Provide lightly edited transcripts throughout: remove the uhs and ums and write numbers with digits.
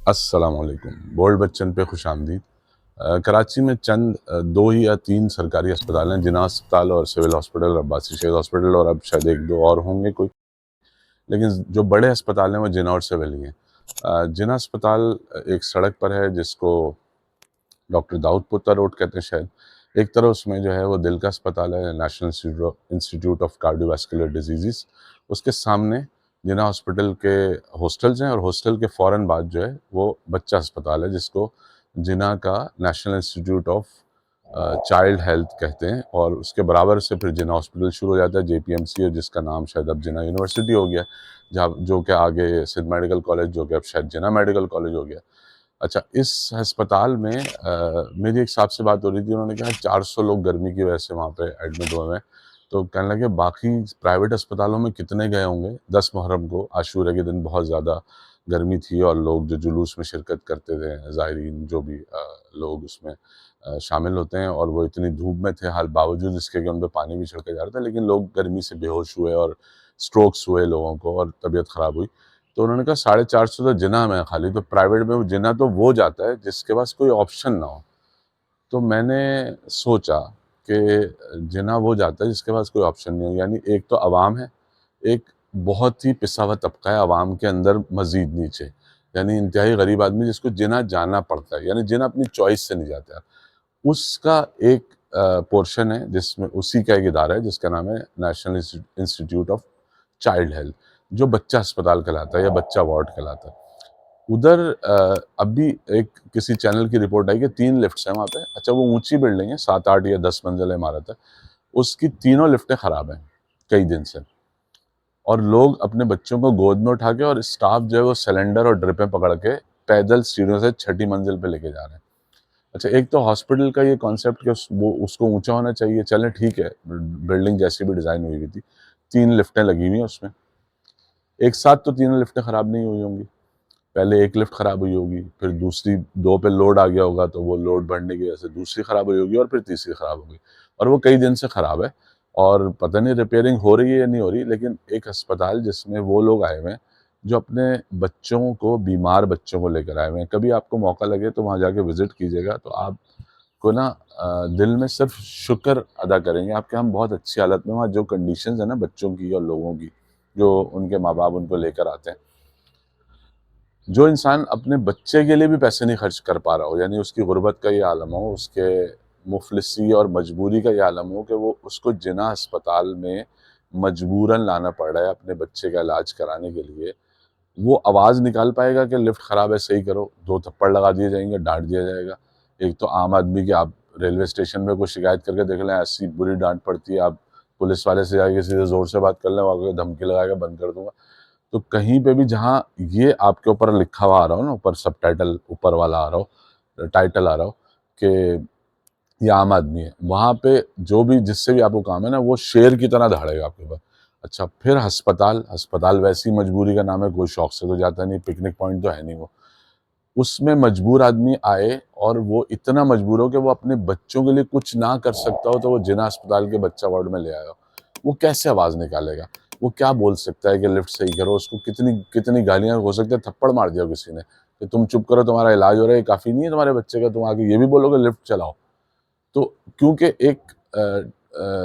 अस्सलाम वालेकुम। बोल्ड बच्चन पे खुशामदीद। कराची में चंद 2 ही या 3 सरकारी अस्पताल हैं, जिन्ना अस्पताल और सिविल हॉस्पिटल, अब्बासी शहीद हॉस्पिटल और अब शायद 1-2 और होंगे कोई। लेकिन जो बड़े अस्पताल हैं वो जिन्ना और सिविल ही हैं। जिन्ना अस्पताल एक सड़क पर है जिसको डॉक्टर दाऊद पुत्ता रोड कहते हैं शायद। एक तरफ उसमें जो है वो दिल का अस्पताल है, national institute of cardiovascular diseases. उसके सामने जिन्ना हॉस्पिटल के हॉस्टल्स हैं और हॉस्टल के फ़ौरन बाद जो है वो बच्चा अस्पताल है जिसको जिन्ना का national institute of child health कहते हैं। और उसके बराबर से फिर जिन्ना हॉस्पिटल शुरू हो जाता है, जेपीएमसी, और जिसका नाम शायद अब जिन्ना यूनिवर्सिटी हो गया, जहाँ जो कि आगे सिंध मेडिकल कॉलेज, जो कि अब शायद जिन्ना मेडिकल कॉलेज हो गया। अच्छा, इस अस्पताल में मेरी एक साहब से बात हो रही थी, उन्होंने कहा 400 लोग गर्मी की वजह से वहाँ पे एडमिट हुए हैं। तो कहने लगे बाकी प्राइवेट अस्पतालों में कितने गए होंगे? 10 मुहर्रम को आशूरा के दिन बहुत ज़्यादा गर्मी थी और लोग जो जुलूस में शिरकत करते थे, ज़ायरीन जो भी लोग उसमें शामिल होते हैं, और वो इतनी धूप में थे, हाल बावजूद इसके कि उन पे पानी भी छिड़का जा रहा था, लेकिन लोग गर्मी से बेहोश हुए और स्ट्रोक्स हुए लोगों को और तबीयत ख़राब हुई। तो उन्होंने कहा 450 तो जिन्ना में है खाली, तो प्राइवेट में जिन्ना तो वो जाता है जिसके पास कोई ऑप्शन ना हो। तो मैंने सोचा कि जिन्ना वो जाता है जिसके पास कोई ऑप्शन नहीं हो, यानी एक तो अवाम है, एक बहुत ही पिसा हुआ तबका है अवाम के अंदर मज़ीद नीचे, यानी इंतहाई गरीब आदमी जिसको जिन्ना जाना पड़ता है, यानी जिन्ना अपनी चॉइस से नहीं जाता है। उसका एक पोर्शन है जिसमें उसी का एक इदारा है जिसका नाम है national institute of child health, जो बच्चा अस्पताल कहलाता है या बच्चा वार्ड कहलाता है। उधर अभी एक किसी चैनल की रिपोर्ट आई कि 3 लिफ्ट्स हैं वहाँ पे। अच्छा, वो ऊँची बिल्डिंग है, 7-8 या 10 मंजिला इमारत है। उसकी तीनों लिफ्टें खराब हैं, कई दिन से। और लोग अपने बच्चों को गोद में उठा के और स्टाफ जो है वो सिलेंडर और ड्रिपें पकड़ के पैदल सीढ़ियों से छठी मंजिल पे लेके जा रहे हैं। अच्छा, एक तो हॉस्पिटल का ये कॉन्सेप्ट कि वो उसको ऊँचा होना चाहिए, चलें ठीक है, बिल्डिंग जैसी भी डिज़ाइन हुई हुई थी। 3 लिफ्टें लगी हुई हैं उसमें। एक साथ तो तीनों लिफ्टें खराब नहीं हुई होंगी। पहले एक लिफ्ट खराब हुई होगी, फिर दूसरी 2 पे लोड आ गया होगा तो वो लोड बढ़ने की वजह से दूसरी खराब हुई होगी और फिर तीसरी खराब हो गई। और वो कई दिन से खराब है और पता नहीं रिपेयरिंग हो रही है या नहीं हो रही, लेकिन एक अस्पताल जिसमें वो लोग आए हुए हैं जो अपने बच्चों को, बीमार बच्चों को लेकर आए हुए हैं। कभी आपको मौका लगे तो वहाँ जाके विज़िट कीजिएगा, तो आपको ना दिल में सिर्फ़ शुक्र अदा करेंगे आपके, हम बहुत अच्छी हालत में वहाँ जो कंडीशंस है ना बच्चों की और लोगों की, जो उनके माँ-बाप उनको लेकर आते हैं। जो इंसान अपने बच्चे के लिए भी पैसे नहीं खर्च कर पा रहा हो, यानी उसकी गुर्बत का ये आलम हो, उसके मुफ़लिसी और मजबूरी का ये आलम हो कि वो उसको जिन्ना अस्पताल में मजबूरन लाना पड़ रहा है अपने बच्चे का इलाज कराने के लिए, वो आवाज़ निकाल पाएगा कि लिफ्ट ख़राब है, सही करो? 2 थप्पड़ लगा दिए जाएँगे, डाँट दिया जाएगा। एक तो आम आदमी की, आप रेलवे स्टेशन में कोई शिकायत करके देख लें, ऐसी बुरी डाँट पड़ती है, आप पुलिस वाले से जाके सीधे ज़ोर से बात कर लें, वो आके धमकी लगाएगा, बंद कर दूँगा। तो कहीं पे भी जहाँ ये आपके ऊपर लिखा हुआ आ रहा हो ना, ऊपर सबटाइटल ऊपर वाला आ रहा हो, टाइटल आ रहा हो कि ये आम आदमी है, वहाँ पे जो भी जिससे भी आपको काम है ना, वो शेर की तरह दहाड़ेगा आपके ऊपर। अच्छा, फिर अस्पताल वैसी मजबूरी का नाम है, कोई शौक से तो जाता नहीं, पिकनिक पॉइंट तो है नहीं वो। उसमें मजबूर आदमी आए और वो इतना मजबूर हो कि वो अपने बच्चों के लिए कुछ ना कर सकता हो, तो वो जिन्ना अस्पताल के बच्चा वार्ड में ले आया हो। वो कैसे आवाज़ निकालेगा? वो क्या बोल सकता है कि लिफ्ट सही करो? उसको कितनी कितनी गालियाँ, हो सकता है थप्पड़ मार दिया हो किसी ने कि तुम चुप करो, तुम्हारा इलाज हो रहा है, ये काफ़ी नहीं है तुम्हारे बच्चे का, तुम आगे ये भी बोलोगे लिफ्ट चलाओ। तो क्योंकि एक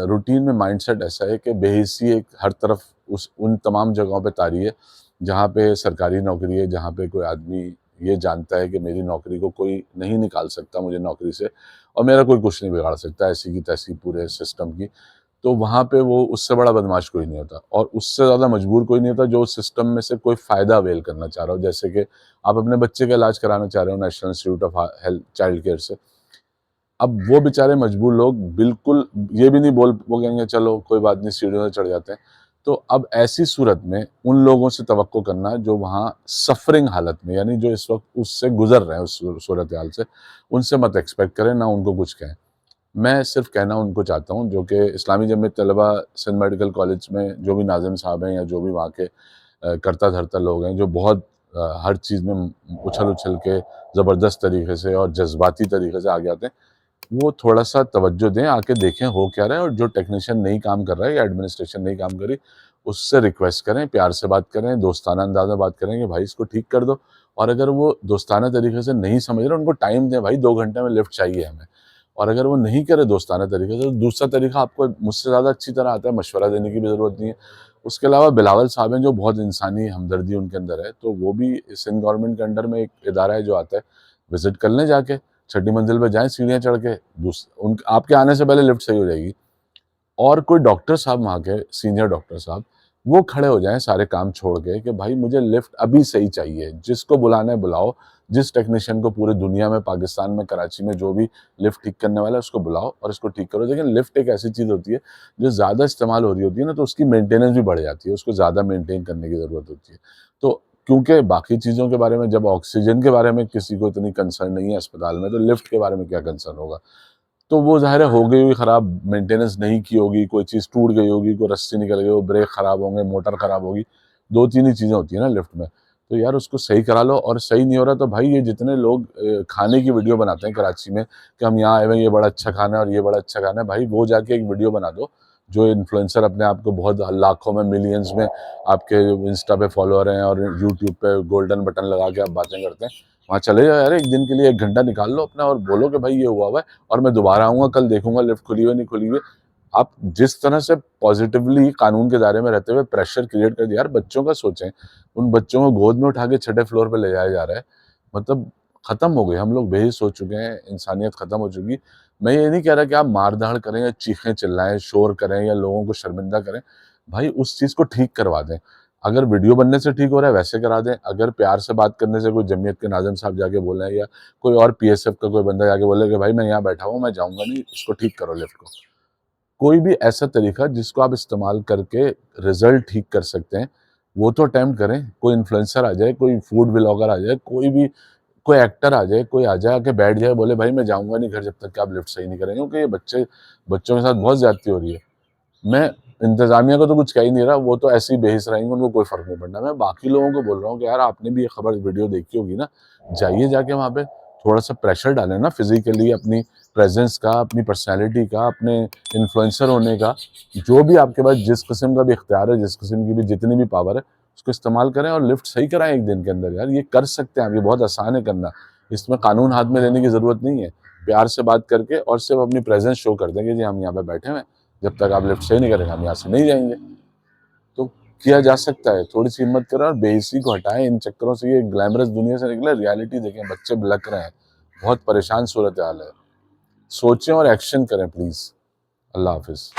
रूटीन में माइंडसेट ऐसा है कि बेहिस्सी एक हर तरफ उस उन तमाम जगहों पे तारी है, जहाँ पे सरकारी नौकरी है, जहाँ पे कोई आदमी ये जानता है कि मेरी नौकरी को कोई नहीं निकाल सकता मुझे नौकरी से, और मेरा कोई कुछ नहीं बिगाड़ सकता, ऐसी की तैसी पूरे सिस्टम की। तो वहाँ पे वो उससे बड़ा बदमाश कोई नहीं होता और उससे ज़्यादा मजबूर कोई नहीं होता जो उस सिस्टम में से कोई फ़ायदा अवेल करना चाह रहा हो। जैसे कि आप अपने बच्चे का इलाज कराना चाह रहे हो national institute of health child care से। अब वो बेचारे मजबूर लोग बिल्कुल ये भी नहीं वो कहेंगे चलो कोई बात नहीं, सीढ़ियों से चढ़ जाते हैं। तो अब ऐसी सूरत में उन लोगों से तवक्को करना जो वहाँ सफ़रिंग हालत में, यानी जो इस वक़्त उससे गुज़र रहे हैं उस सूरत-ए-हाल से, उनसे मत एक्सपेक्ट करें, ना उनको कुछ कहें। मैं सिर्फ़ कहना उनको चाहता हूँ जो कि इस्लामी जमीयत तलबा सिंध मेडिकल कॉलेज में जो भी नाज़िम साहब हैं या जो भी वहाँ के कर्ता-धर्ता लोग हैं, जो बहुत हर चीज़ में उछल-उछल के ज़बरदस्त तरीके से और जज़्बाती तरीके से आगे आते हैं, वो थोड़ा-सा तवज्जो दें, आके देखें हो क्या रहा है, और जो टेक्नीशियन नहीं काम कर रहा है या एडमिनिस्ट्रेशन नहीं काम कर रही, उससे रिक्वेस्ट करें, प्यार से बात करें, दोस्ताना अंदाज़ में बात करें कि भाई इसको ठीक कर दो, और अगर वो दोस्ताना तरीके से नहीं समझ रहे, उनको टाइम दें, भाई 2 घंटे में लिफ्ट चाहिए हमें। और अगर वो नहीं करे दोस्ताना तरीके से, तो दूसरा तरीका आपको मुझसे ज़्यादा अच्छी तरह आता है, मशवरा देने की भी ज़रूरत नहीं है। उसके अलावा बिलावल साहब हैं, जो बहुत इंसानी हमदर्दी उनके अंदर है, तो वो भी सिंध गवर्नमेंट के अंडर में एक इदारा है जो आता है, विज़िट कर लें जाके, छठी मंजिल पे जाएँ सीढ़ियाँ चढ़ के, आपके आने से पहले लिफ्ट सही हो जाएगी। और कोई डॉक्टर साहब वहाँ के, सीनियर डॉक्टर साहब, वो खड़े हो जाएँ सारे काम छोड़ के कि भाई मुझे लिफ्ट अभी सही चाहिए, जिसको बुलाना है बुलाओ, जिस टेक्नीशियन को पूरी दुनिया में, पाकिस्तान में, कराची में जो भी लिफ्ट ठीक करने वाला है उसको बुलाओ और इसको ठीक करो। लेकिन लिफ्ट एक ऐसी चीज़ होती है, जो ज़्यादा इस्तेमाल हो रही होती है ना, तो उसकी मेंटेनेंस भी बढ़ जाती है, उसको ज़्यादा मेंटेन करने की ज़रूरत होती है। तो क्योंकि बाकी चीज़ों के बारे में, जब ऑक्सीजन के बारे में किसी को इतनी कंसर्न नहीं है अस्पताल में, तो लिफ्ट के बारे में क्या कंसर्न होगा? तो वो ज़ाहिर है हो गई होगी खराब, मेंटेनेंस नहीं की होगी, कोई चीज़ टूट गई होगी, कोई रस्सी निकल गई हो, ब्रेक खराब होंगे, मोटर खराब होगी, 2-3 ही चीज़ें होती हैं ना लिफ्ट में। तो यार उसको सही करा लो, और सही नहीं हो रहा तो भाई ये जितने लोग खाने की वीडियो बनाते हैं कराची में कि हम यहाँ आए हुए हैं, ये बड़ा अच्छा खाना है और ये बड़ा अच्छा खाना है, भाई वो जाके एक वीडियो बना दो। जो इन्फ्लुएंसर अपने आप को बहुत लाखों में, मिलियंस में आपके इंस्टा पे फॉलोअर हैं और यूट्यूब पे गोल्डन बटन लगा के आप बातें करते हैं, वहाँ चले जाओ यार, एक दिन के लिए 1 घंटा निकाल लो अपना और बोलो कि भाई ये हुआ है और मैं दोबारा आऊँगा, कल देखूँगा लिफ्ट खुली हुई है, नहीं खुली हुई है। आप जिस तरह से पॉज़िटिवली कानून के दायरे में रहते हुए प्रेशर क्रिएट कर दिया, यार बच्चों का सोचें। उन बच्चों को गोद में उठा के छठे फ्लोर पे ले जाया जा रहा है। मतलब खत्म हो गए, हम लोग बेहिस हो चुके हैं, इंसानियत खत्म हो चुकी। मैं ये नहीं कह रहा कि आप मार-धाड़ करें या चीखें-चिल्लाएँ, शोर करें या लोगों को शर्मिंदा करें। भाई उस चीज़ को ठीक करवा दें। अगर वीडियो बनने से ठीक हो रहा है वैसे करा दें। अगर प्यार से बात करने से, कोई जमीयत के नाज़िम साहब जाके बोल रहे हैं या कोई और पीएसएफ का कोई बंदा जाके बोले कि भाई मैं यहाँ बैठा हूँ, मैं जाऊँगा नहीं, इसको ठीक करो लिफ्ट को। कोई भी ऐसा तरीका जिसको आप इस्तेमाल करके रिज़ल्ट ठीक कर सकते हैं, वो तो अटेम्प्ट करें। कोई इन्फ्लुएंसर आ जाए, कोई फूड व्लॉगर आ जाए, कोई भी, कोई एक्टर आ जाए, कोई आ जाए, आके बैठ जाए, बोले भाई मैं जाऊँगा नहीं घर जब तक कि आप लिफ्ट सही नहीं करेंगे, क्योंकि ये बच्चों के साथ बहुत ज़्यादती हो रही है। मैं इंतज़ामिया को तो कुछ कह ही नहीं रहा, वो तो ऐसे ही बेहिस रहेंगे, उनको कोई फ़र्क नहीं पड़ना। मैं बाकी लोगों को बोल रहा हूँ कि यार आपने भी ये खबर, वीडियो देखी होगी ना, जाइए जाके वहाँ पे थोड़ा-सा प्रेशर डालें ना फिज़िकली, अपनी प्रेज़ेंस का, अपनी पर्सनैलिटी का, अपने इन्फ्लुएंसर होने का, जो भी आपके पास जिस किस्म का भी इख्तियार है, जिस किस्म की भी जितनी भी पावर है, उसको इस्तेमाल करें और लिफ्ट सही कराएँ 1 दिन के अंदर यार, ये कर सकते हैं आप, ये बहुत आसान है करना। इसमें कानून हाथ में लेने की ज़रूरत नहीं है। प्यार से बात करके और सिर्फ़ अपनी प्रेज़ेंस शो कर दें कि जी हम यहाँ पे बैठे हुए हैं। जब तक आप लिफ्ट सही नहीं करेंगे हम यहाँ से नहीं जाएँगे। तो किया जा सकता है, थोड़ी-सी हिम्मत करें और बेइज़्ज़ती को हटाएँ इन चक्करों से, ये ग्लैमरस दुनिया से निकलें, रियलिटी देखें, बच्चे बिलक रहे हैं, बहुत परेशान सूरत-ए-हाल है। सोचें और एक्शन करें प्लीज़। अल्लाह हाफ़िज़।